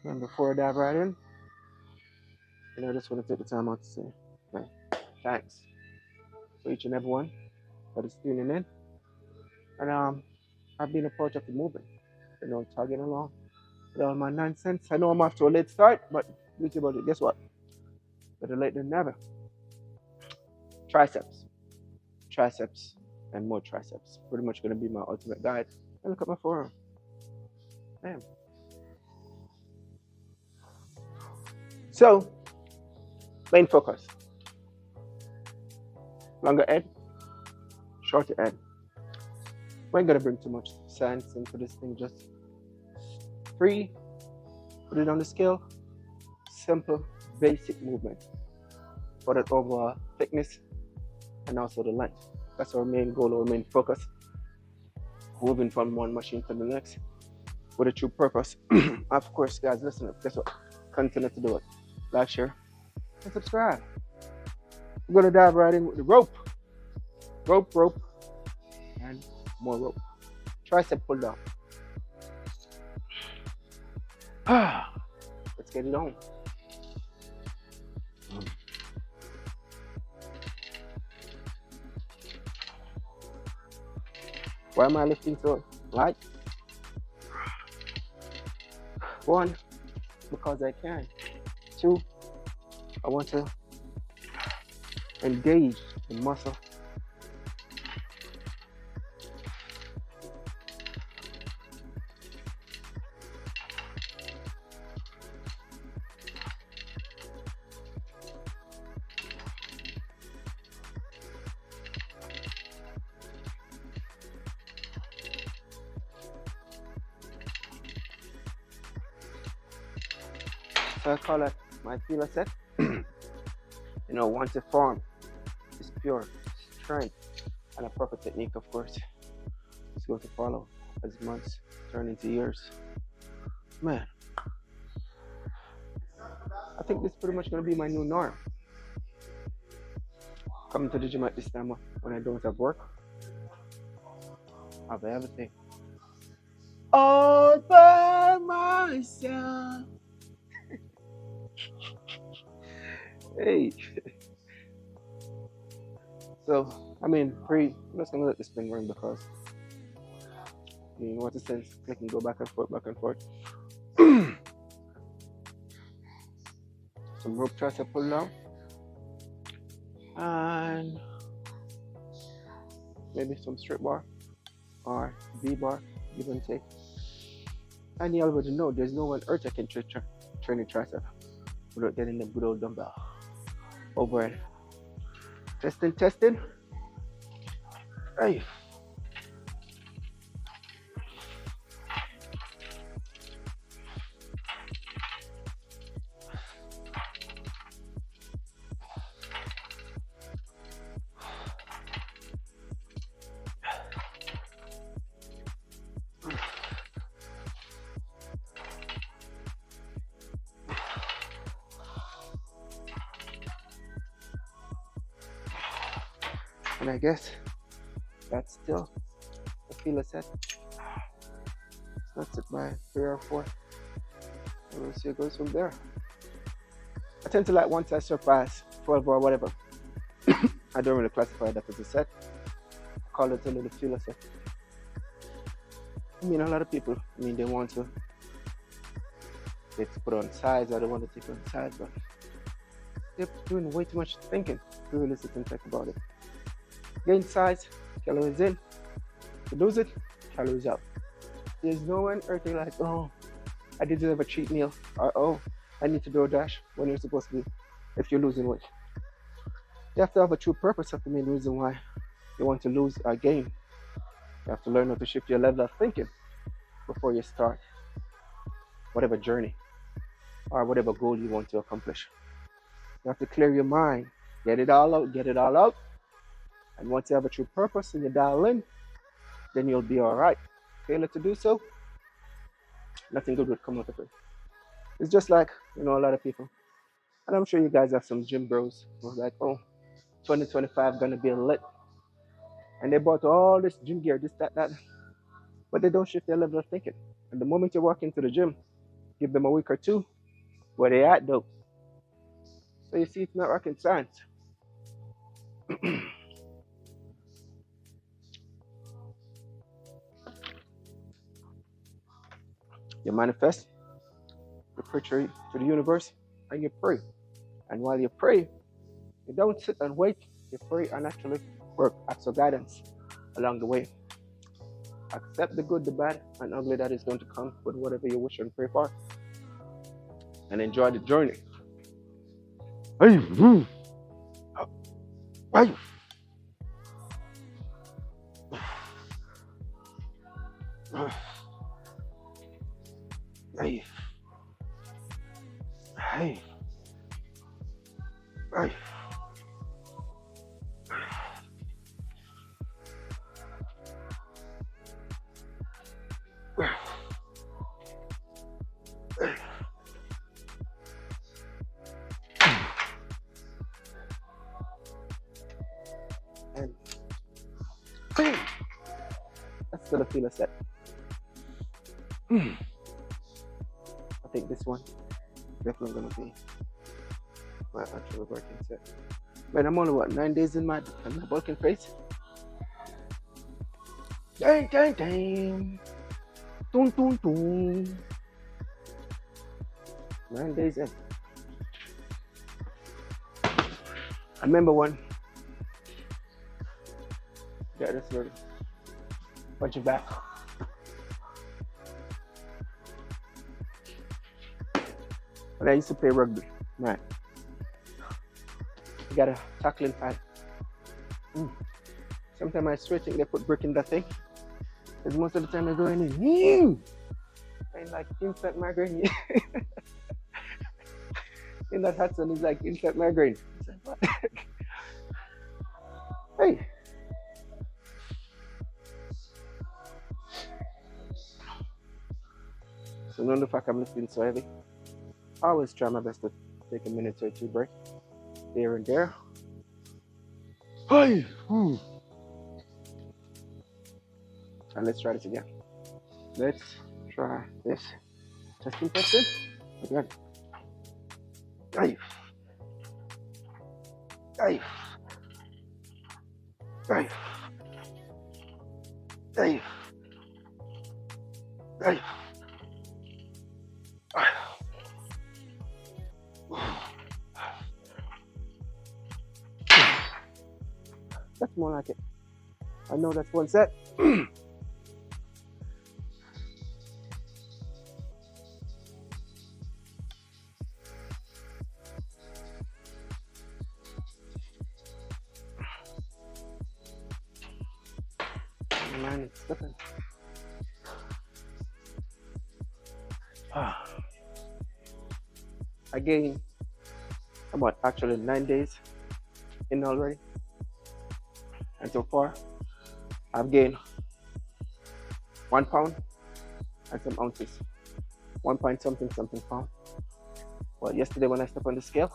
And before I dive right in, I just want to take the time out to say, man, thanks for each and every one that is tuning in. And I've been a part of the movement, tagging along with all my nonsense. I know I'm off to a late start, but beauty about it, guess what? Better late than never. Triceps, triceps, and more triceps. Pretty much going to be my ultimate guide. And look at my forearm. Damn. So, main focus. Longer head, shorter head. We ain't gonna bring too much science into this thing. Just free, put it on the scale. Simple, basic movement for that overall thickness and also the length. That's our main goal, our main focus. Moving from one machine to the next with a true purpose. Of course, guys, listen up. Guess what? Continue to do it. Like, share, and subscribe. We're gonna dive right in with the rope, rope, and more rope. Tricep pull down. Let's get it on. Why am I lifting so light? One, because I can. Two, I want to engage the muscle. So I call it my feeler set. Once it formed, it's pure strength and a proper technique, of course. It's going to follow as months turn into years. Man, I think this is pretty much going to be my new norm. Coming to the gym at this time when I don't have work, I have everything all by myself. Hey. So, I'm just gonna let this thing run because, what's the sense? I can go back and forth, back and forth. Some rope tricep pull down, and maybe some strip bar or V bar, give and take. And you already know there's no one earth I can train a tricep without getting the good old dumbbell over it. Testing. Hey. And I guess that's still a feeler set. So that's it by 3 or 4. And we'll see how it goes from there. I tend to like once I surpass 12 or whatever, I don't really classify that as a set. I call it a little feeler set. A lot of people, they want to put on size or they want to take on size, but they're doing way too much thinking to really sit and think about it. Gain size, calories in. To lose it, calories out. There's no one earthing like, oh, I didn't have a cheat meal, or oh, I need to do a dash when you're supposed to be if you're losing weight. You have to have a true purpose of the main reason why you want to lose or gain. You have to learn how to shift your level of thinking before you start whatever journey or whatever goal you want to accomplish. You have to clear your mind, get it all out. And once you have a true purpose and you dial in, then you'll be all right. Failure to do so, nothing good would come out of it. It's just like, a lot of people. And I'm sure you guys have some gym bros who's like, oh, 2025 gonna be lit. And they bought all this gym gear, this, that. But they don't shift their level of thinking. And the moment you walk into the gym, Give them a week or two. Where they at though? So you see, it's not rocket science. You manifest, you pray to the universe, and you pray. And while you pray, you don't sit and wait. You pray and actually work. Ask for guidance along the way. Accept the good, the bad, and ugly that is going to come with whatever you wish and pray for. And enjoy the journey. Hey, hey. Hey. Hey. Hey. And bam! That's gonna feel a set. I think this one definitely gonna be my actual working set. Man, I'm only 9 days in my bulking phase. Dang, dang, dang. Dun, dun, dun. 9 days in. I remember one. Yeah, that's ready. Punch it back. When I used to play rugby, man, you got a tackling pad. Sometimes I swear think they put brick in that thing. Because most of the time I go in and like instant migraine. In that Hudson is like instant migraine. Like, what? Hey. So none of the fact I'm lifting so heavy. I always try my best to take a minute or two break here and there. Hey. And let's try this again. Let's try this. Testing. Again. Hey. Hey. Hey. Hey. Hey. That's more like it. I know that's one set. Man, it's slipping. I gained about actually 9 days in already. And so far, I've gained 1 pound and some ounces. 1 point something pound. Well, yesterday when I stepped on the scale,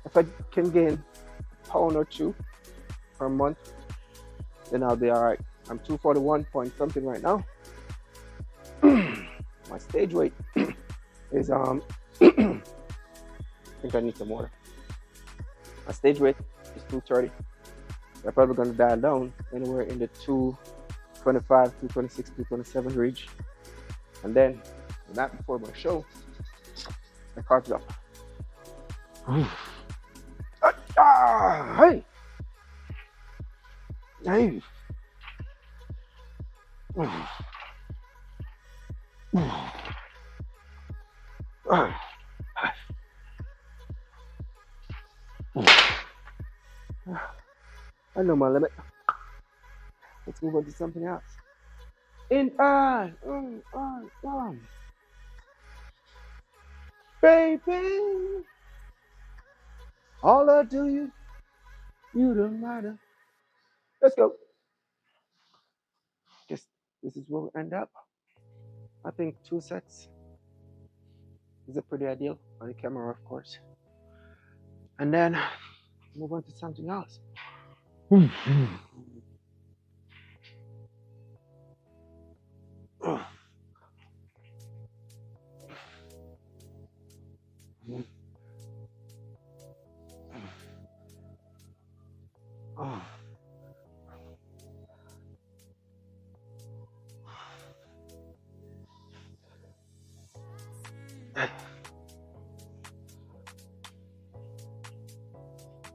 if I can gain a pound or 2 per month, then I'll be all right. I'm 241 point something right now. My stage weight is I think I need some water. My stage weight is 230. I'm probably gonna dial down anywhere in the 225, 226, 227 range. And then the night before my show, the carbs up. Hey! Hey! I know my limit. Let's move on to something else. Baby, all I do you don't matter. Let's go. Guess this is where we end up. I think 2 sets is a pretty ideal on the camera, of course. And then move on to something else. Oh.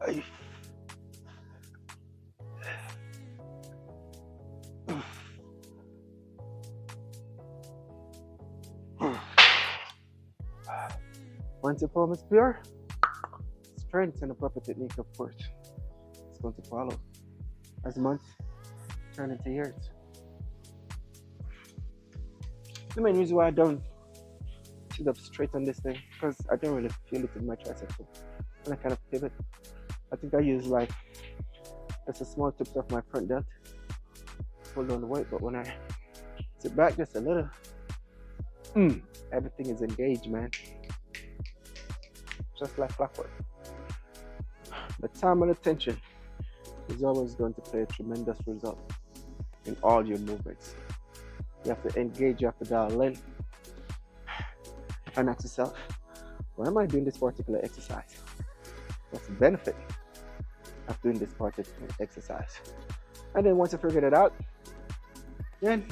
Ay. Once your palm is pure, strength and a proper technique, of course, is going to follow as months turn into years. The main reason why I don't sit up straight on this thing because I don't really feel it in my triceps. So when I kind of pivot, I think I use like just a small tips of my front delt, hold on the weight, but when I sit back just a little, everything is engaged, man. Just like clockwork. The time and attention is always going to play a tremendous result in all your movements. You have to engage, you have to dial in and ask yourself, why am I doing this particular exercise? What's the benefit of doing this particular exercise? And then once you figure that out, then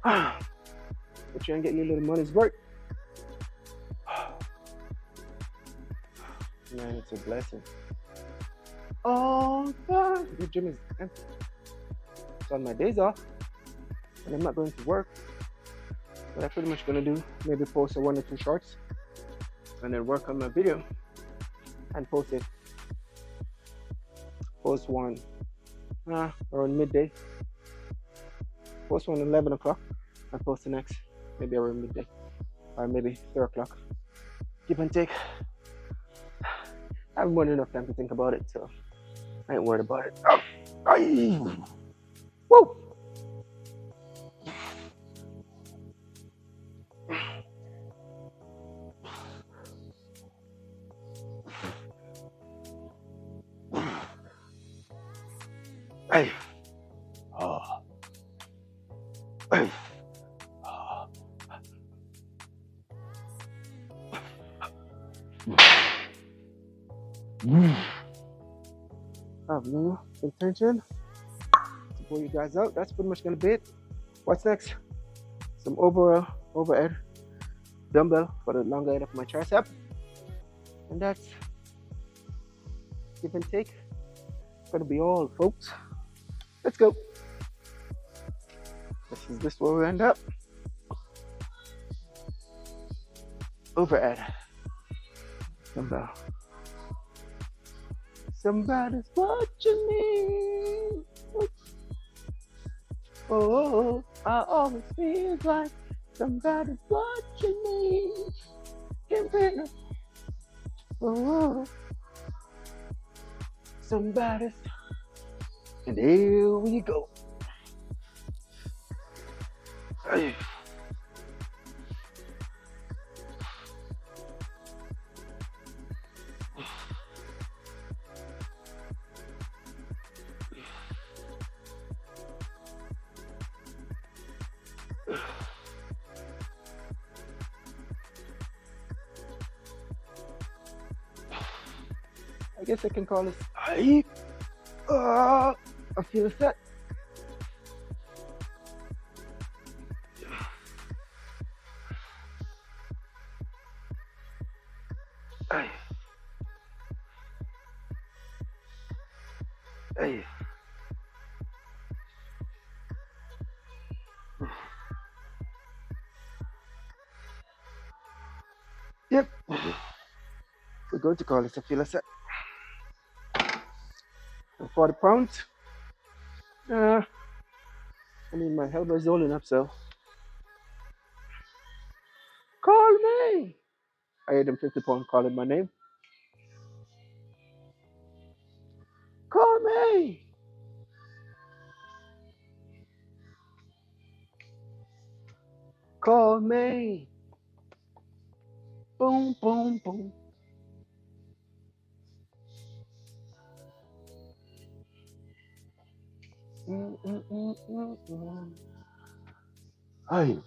you try and get your little money's worth. Man, it's a blessing. Oh God, the gym is empty. So on my days off, when I'm not going to work, what I'm pretty much gonna do, maybe post 1 or 2 shorts, and then work on my video and post it. Post one around midday. Post one at 11 o'clock, and post the next maybe around midday or maybe 3 o'clock. Give and take. I have more than enough time to think about it, so I ain't worried about it. Woo! Hey. Oh. Hey. Oh. I have no intention to pull you guys out. That's pretty much gonna be it. What's next? Some overhead dumbbell for the longer end of my tricep, and that's give and take. It's gonna be all, folks. Let's go. This is this where we end up. Overhead dumbbell. Somebody's watching me. Oh, I always feel like somebody's watching me. Oh, somebody's. And here we go. Hey. I guess I can call this. I feel set. Hey. Hey. Yep. We're going to call this a feel set. 40 pounds. I mean, my elbow's holding up, so. Call me. I heard them 50 pounds calling my name. Call me. Call me. Boom, boom, boom. Hey.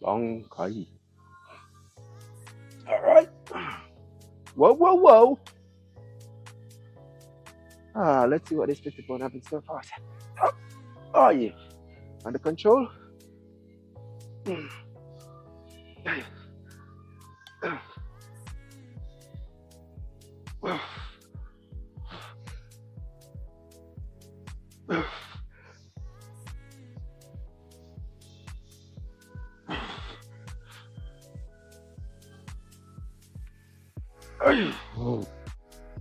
Long Kai. All right. Whoa, whoa, whoa. Let's see what this 50 pound happens so fast. Oh, yeah. Under control. Hey.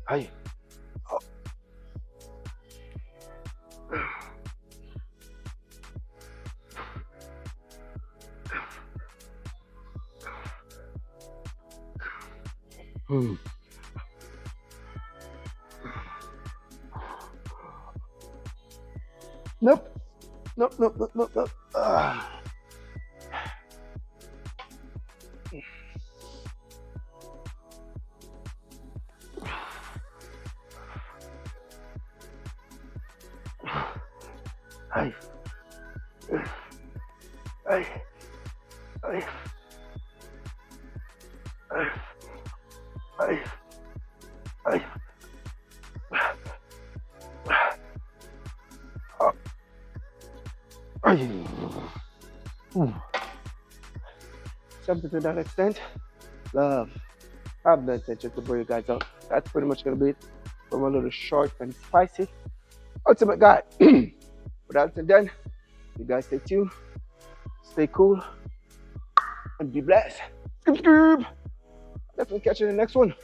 Hey. Nope. Nope, nope, nope, nope, nope. Hey. Hey. Hey. Hey. Hey. Something to that extent. Love. I have no intention to bore you guys out. That's pretty much gonna be it from a little short and spicy ultimate guide. Without it done, you guys stay tuned, stay cool, and be blessed. Definitely catch you in the next one.